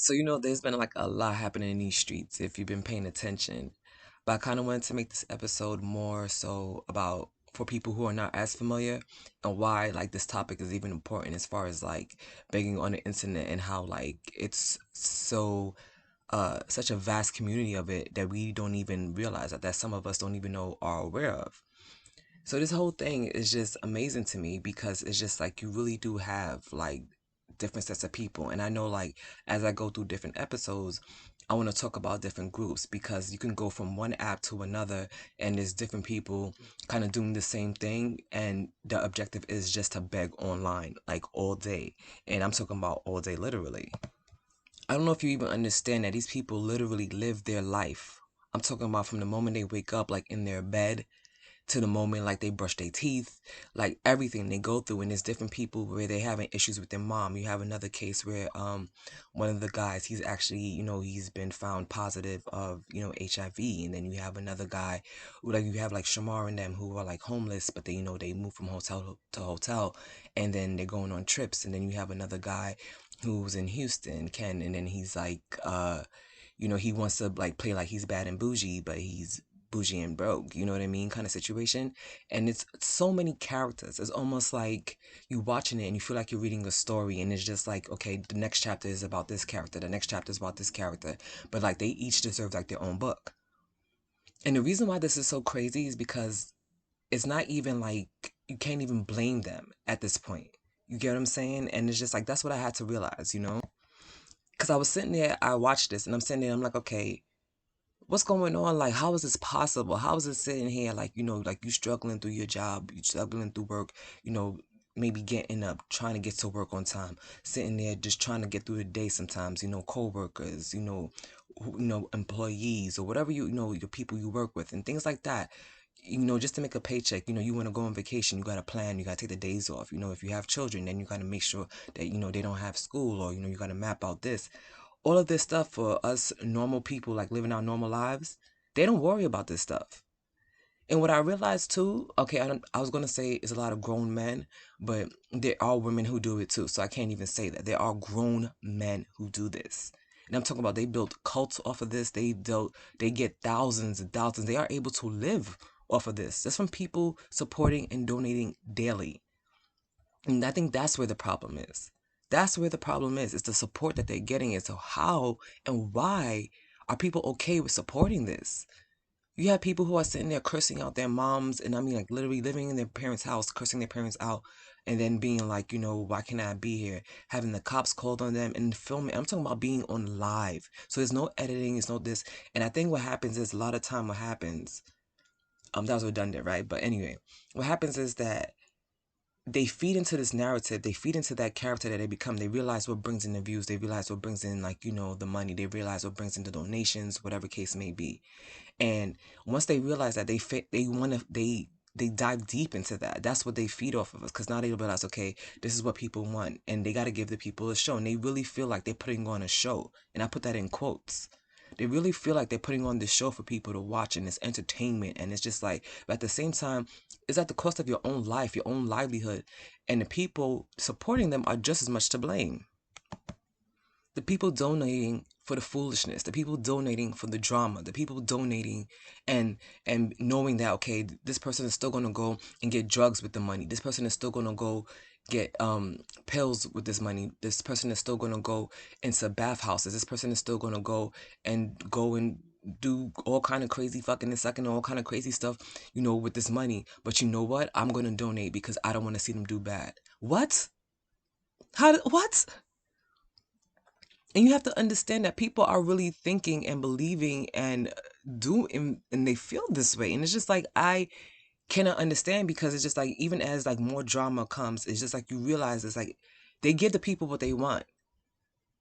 So, there's been like a lot happening in these streets if you've been paying attention. But I kind of wanted to make this episode more so about for people who are not as familiar and why like this topic is even important as far as like begging on the internet and how like it's so such a vast community of it that we don't even realize that some of us don't even know are aware of. So this whole thing is just amazing to me because it's just like you really do have like different sets of people. And I know like as I go through different episodes, I want to talk about different groups because you can go from one app to another and there's different people kind of doing the same thing and the objective is just to beg online like all day. And I'm talking about all day literally. I don't know if you even understand that these people literally live their life. I'm talking about from the moment they wake up like in their bed to the moment like they brush their teeth, like everything they go through. And there's different people where they having issues with their mom. You have another case where one of the guys, he's actually, he's been found positive of, HIV. And then you have another guy who like you have like Shamar and them who are like homeless, but they, they move from hotel to hotel and then they're going on trips. And then you have another guy who's in Houston, Ken, and then he's like he wants to like play like he's bad and bougie, but he's bougie and broke, you know what I mean, kind of situation. And it's so many characters. It's almost like you watching it and you feel like you're reading a story, and it's just like, okay, the next chapter is about this character, the next chapter is about this character, but like they each deserve like their own book. And the reason why this is so crazy is because it's not even like you can't even blame them at this point. You get what I'm saying? And it's just like that's what I had to realize, because I was sitting there, I watched this, and I'm sitting there, I'm like, okay, what's going on? Like, how is this possible? How is it sitting here, like, like you struggling through your job, you struggling through work, you know, maybe getting up, trying to get to work on time, sitting there just trying to get through the day sometimes, co-workers, employees or whatever, your people you work with and things like that. Just to make a paycheck, you want to go on vacation, you got to plan, you got to take the days off. If you have children, then you got to make sure that, they don't have school or, you got to map out this all of this stuff for us normal people, like living our normal lives. They don't worry about this stuff. And what I realized too, okay, I was gonna say it's a lot of grown men, but there are women who do it too. So I can't even say that. There are grown men who do this. And I'm talking about they built cults off of this. They get thousands and thousands. They are able to live off of this. Just from people supporting and donating daily. And I think that's where the problem is. That's where the problem is. It's the support that they're getting. And so how and why are people okay with supporting this? You have people who are sitting there cursing out their moms, and I mean like literally living in their parents' house, cursing their parents out, and then being like, why can't I be here? Having the cops called on them and filming. I'm talking about being on live. So there's no editing, there's no this. And I think what happens is a lot of time what happens, that was redundant, right? But anyway, what happens is that they feed into this narrative, they feed into that character that they become. They realize what brings in the views, they realize what brings in like the money, they realize what brings in the donations, whatever case may be. And once they realize that they want to they dive deep into that. That's what they feed off of us, because now they realize, okay, this is what people want, and they got to give the people a show, and they really feel like they're putting on a show, and I put that in quotes. They really feel like they're putting on this show for people to watch, and it's entertainment, and it's just like, but at the same time, it's at the cost of your own life, your own livelihood, and the people supporting them are just as much to blame. The people donating for the foolishness, the people donating for the drama, the people donating and knowing that, okay, this person is still gonna go and get drugs with the money. This person is still gonna go get pills with this money. This person is still gonna go into bathhouses. This person is still gonna go and do all kind of crazy fucking and sucking, all kind of crazy stuff, with this money. But you know what? I'm gonna donate because I don't want to see them do bad. What? What? And you have to understand that people are really thinking and believing and and they feel this way. And it's just like I cannot understand, because it's just like even as like more drama comes, it's just like you realize it's like they give the people what they want.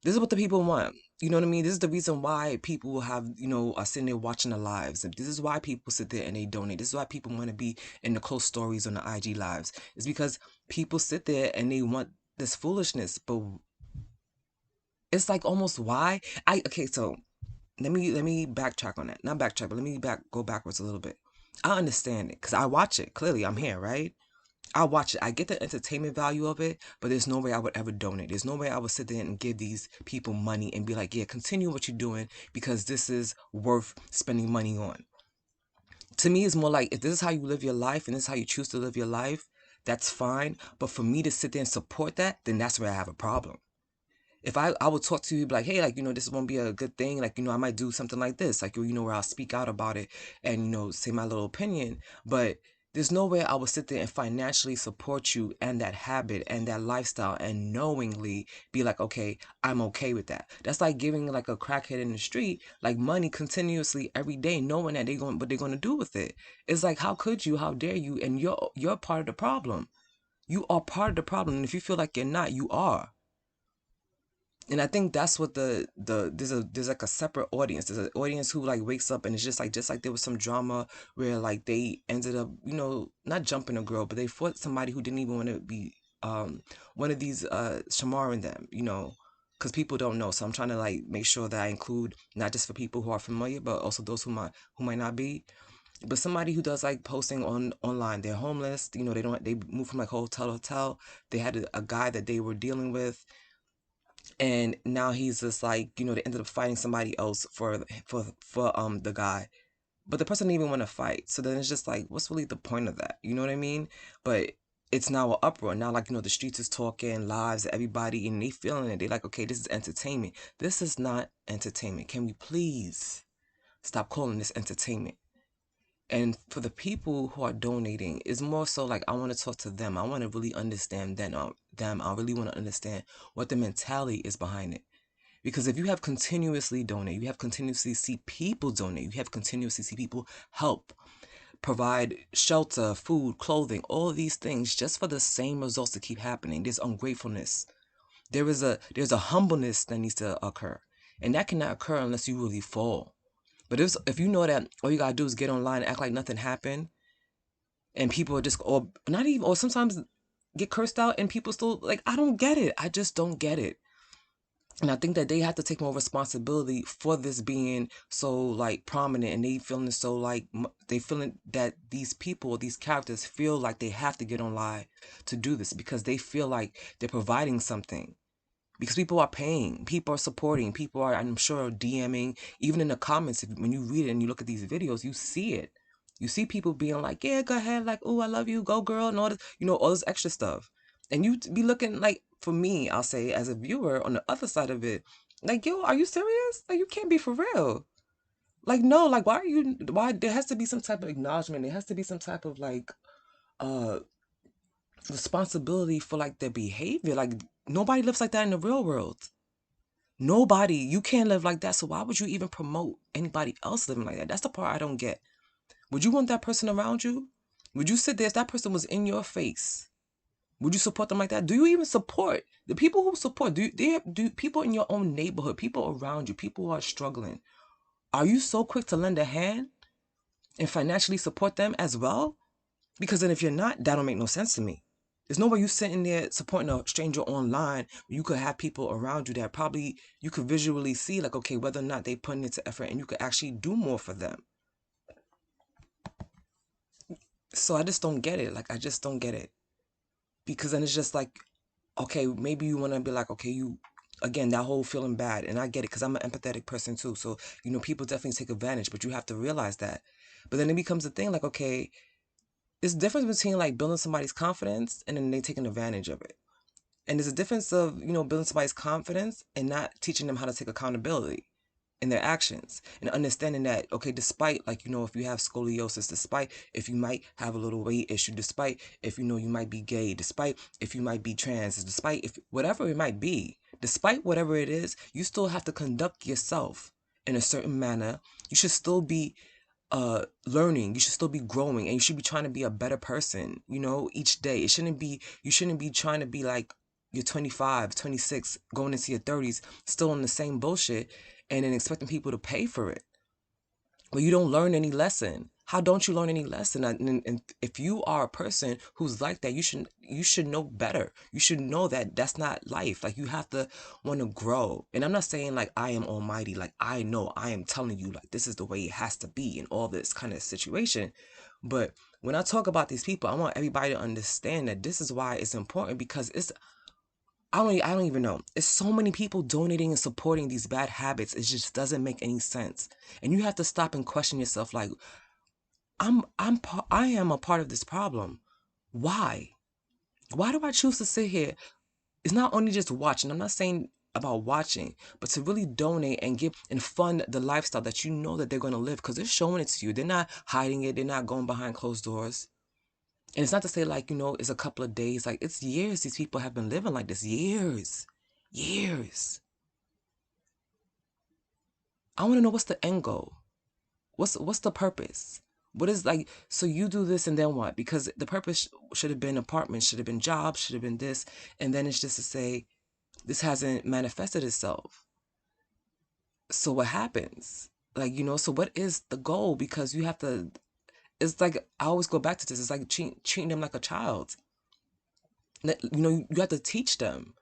This is what the people want. You know what I mean? This is the reason why people will have, are sitting there watching the lives. This is why people sit there and they donate. This is why people want to be in the close stories on the IG lives. It's because people sit there and they want this foolishness. But it's like almost why okay, so let me backtrack on that. Not backtrack, but let me go backwards a little bit. I understand it because I watch it. Clearly, I'm here, right? I watch it. I get the entertainment value of it, but there's no way I would ever donate. There's no way I would sit there and give these people money and be like, yeah, continue what you're doing because this is worth spending money on. To me, it's more like if this is how you live your life and this is how you choose to live your life, that's fine. But for me to sit there and support that, then that's where I have a problem. If I would talk to you like, hey, like, this won't be a good thing, like, I might do something like this, like, where I'll speak out about it and say my little opinion. But there's no way I would sit there and financially support you and that habit and that lifestyle and knowingly be like, okay, I'm okay with that. That's like giving like a crackhead in the street like money continuously every day, knowing that what they're gonna do with it. It's like, how could you, how dare you? And you're part of the problem. You are part of the problem, and if you feel like you're not, you are. And I think that's what there's like a separate audience. There's an audience who like wakes up and it's just like there was some drama where like they ended up, not jumping a girl, but they fought somebody who didn't even want to be one of these Shamar in them, because people don't know. So I'm trying to like make sure that I include not just for people who are familiar, but also those who might not be. But somebody who does like posting online, they're homeless, they move from like hotel to hotel. They had a guy that they were dealing with, and now he's just like, they ended up fighting somebody else for the guy, but the person didn't even want to fight. So then it's just like, what's really the point of that? You know what I mean? But it's now an uproar now, like, the streets is talking, lives, everybody, and they feeling it. They like, okay, this is entertainment. This is not entertainment. Can we please stop calling this entertainment? And for the people who are donating, it's more so like I want to talk to them. I want to really understand them. I really want to understand what the mentality is behind it. Because if you have continuously donate, you have continuously see people donate, you have continuously see people help, provide shelter, food, clothing, all of these things just for the same results to keep happening. There's ungratefulness. There's a humbleness that needs to occur. And that cannot occur unless you really fall. But if you know that all you gotta do is get online and act like nothing happened, and people are just, or not even, or sometimes get cursed out, and people still like, I don't get it. I just don't get it. And I think that they have to take more responsibility for this being so like prominent, and they feeling so like they feeling that these people, these characters feel like they have to get online to do this because they feel like they're providing something. Because people are paying, people are supporting, people are, I'm sure, DMing, even in the comments. When you read it and you look at these videos, you see it. You see people being like, yeah, go ahead, like, oh, I love you, go girl, and all this, all this extra stuff. And you be looking like, for me, I'll say, as a viewer on the other side of it, like, yo, are you serious? Like, you can't be for real. Like, no, like, why, there has to be some type of acknowledgement. There has to be some type of like, uh, responsibility for like their behavior. Like, nobody lives like that in the real world. Nobody. You can't live like that. So why would you even promote anybody else living like that? That's the part I don't get. Would you want that person around you? Would you sit there if that person was in your face? Would you support them like that? Do you even support the people who support? Do people in your own neighborhood, people around you, people who are struggling? Are you so quick to lend a hand and financially support them as well? Because then if you're not, that don't make no sense to me. There's no way you sitting there supporting a stranger online where you could have people around you that probably you could visually see like, okay, whether or not they putting into effort and you could actually do more for them. So I just don't get it. Like, I just don't get it. Because then it's just like, okay, maybe you want to be like, okay, again, that whole feeling bad. And I get it because I'm an empathetic person too. So, people definitely take advantage, but you have to realize that. But then it becomes a thing like, okay, there's a difference between like building somebody's confidence and then they taking advantage of it. And there's a difference of, building somebody's confidence and not teaching them how to take accountability in their actions, and understanding that, okay, despite like, if you have scoliosis, despite if you might have a little weight issue, despite if, you might be gay, despite if you might be trans, despite if whatever it might be, despite whatever it is, you still have to conduct yourself in a certain manner. You should still be learning, you should still be growing, and you should be trying to be a better person, each day. You shouldn't be trying to be like you're 25, 26, going into your 30s, still on the same bullshit, and then expecting people to pay for it. But you don't learn any lesson. How don't you learn any lesson? And if you are a person who's like that, you should know better. You should know that that's not life. Like, you have to want to grow. And I'm not saying like I am almighty. Like, I am telling you like this is the way it has to be in all this kind of situation. But When I talk about these people, I want everybody to understand that this is why it's important, because I don't even know. It's so many people donating and supporting these bad habits. It just doesn't make any sense. And you have to stop and question yourself, like, I am a part of this problem. Why? Why do I choose to sit here? It's not only just watching. I'm not saying about watching, but to really donate and give and fund the lifestyle that you know that they're going to live, because they're showing it to you. They're not hiding it. They're not going behind closed doors. And it's not to say, like, it's a couple of days. Like, it's years these people have been living like this. Years. Years. I want to know, what's the end goal? What's the purpose? What is, like, so you do this and then what? Because the purpose should have been apartments, should have been jobs, should have been this. And then it's just to say, this hasn't manifested itself. So what happens? Like, so what is the goal? Because you have to, it's like, I always go back to this. It's like treating them like a child. You have to teach them.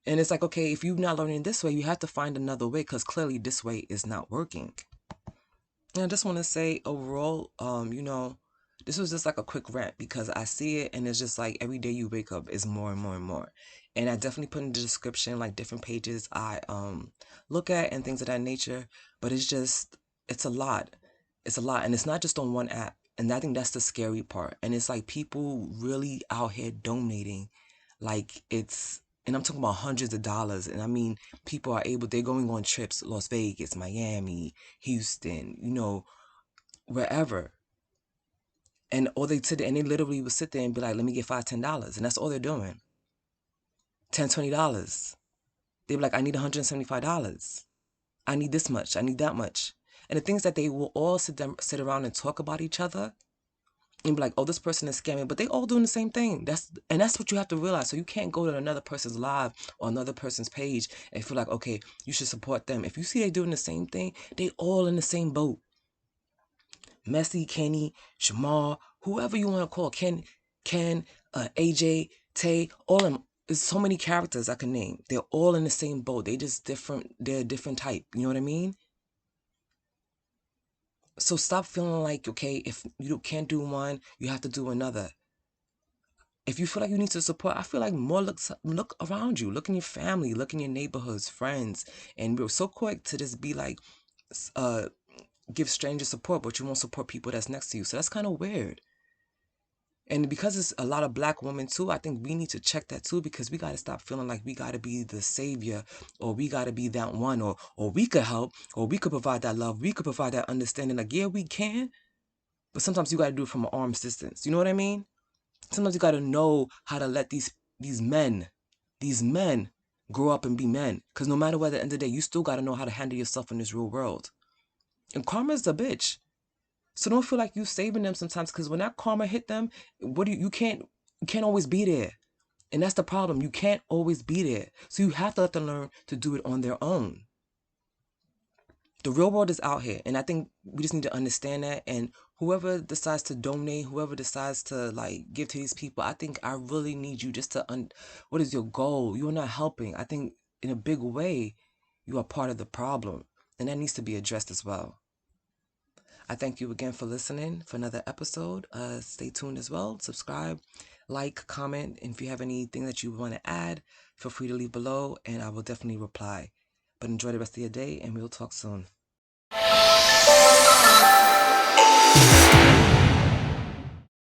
And it's like, okay, if you're not learning this way, you have to find another way, because clearly this way is not working. And I just want to say overall, this was just like a quick rant, because I see it and it's just like every day you wake up is more and more and more. And I definitely put in the description like different pages I look at and things of that nature. But it's a lot. It's a lot. And it's not just on one app. And I think that's the scary part. And it's like people really out here donating, like and I'm talking about hundreds of dollars. And I mean, they're going on trips, Las Vegas, Miami, Houston, wherever. And all they sit there, and they literally would sit there and be like, let me get $5, $10. And that's all they're doing. $10, $20. They'd be like, I need $175. I need this much. I need that much. And the things that they will all sit around and talk about each other and be like, oh, this person is scamming, but they all doing the same thing. That's what you have to realize. So you can't go to another person's live or another person's page and feel like, okay, you should support them. If you see they doing the same thing, they all in the same boat. Messy, Kenny, Shamar, whoever you want to call, Ken, AJ, Tay, all of them. There's so many characters I can name. They're all in the same boat. They just different. They're a different type. You know what I mean? So stop feeling like, okay, if you can't do one, you have to do another. If you feel like you need to support, I feel like more look around you. Look in your family. Look in your neighborhoods, friends. And we're so quick to just be like, give strangers support, but you won't support people that's next to you. So that's kind of weird. And because it's a lot of black women too, I think we need to check that too, because we got to stop feeling like we got to be the savior, or we got to be that one, or we could help, or we could provide that love, we could provide that understanding. Like, yeah, we can, but sometimes you got to do it from an arm's distance. You know what I mean? Sometimes you got to know how to let these men grow up and be men. Because no matter what, at the end of the day, you still got to know how to handle yourself in this real world. And karma's a bitch. So don't feel like you saving them sometimes, because when that karma hit them, you can't always be there. And that's the problem. You can't always be there. So you have to let them learn to do it on their own. The real world is out here, and I think we just need to understand that. And whoever decides to donate, whoever decides to like give to these people, I think I really need you just to what is your goal? You're not helping. I think in a big way, you are part of the problem, and that needs to be addressed as well. I thank you again for listening for another episode. Stay tuned as well. Subscribe, like, comment. And if you have anything that you want to add, feel free to leave below and I will definitely reply. But enjoy the rest of your day and we'll talk soon.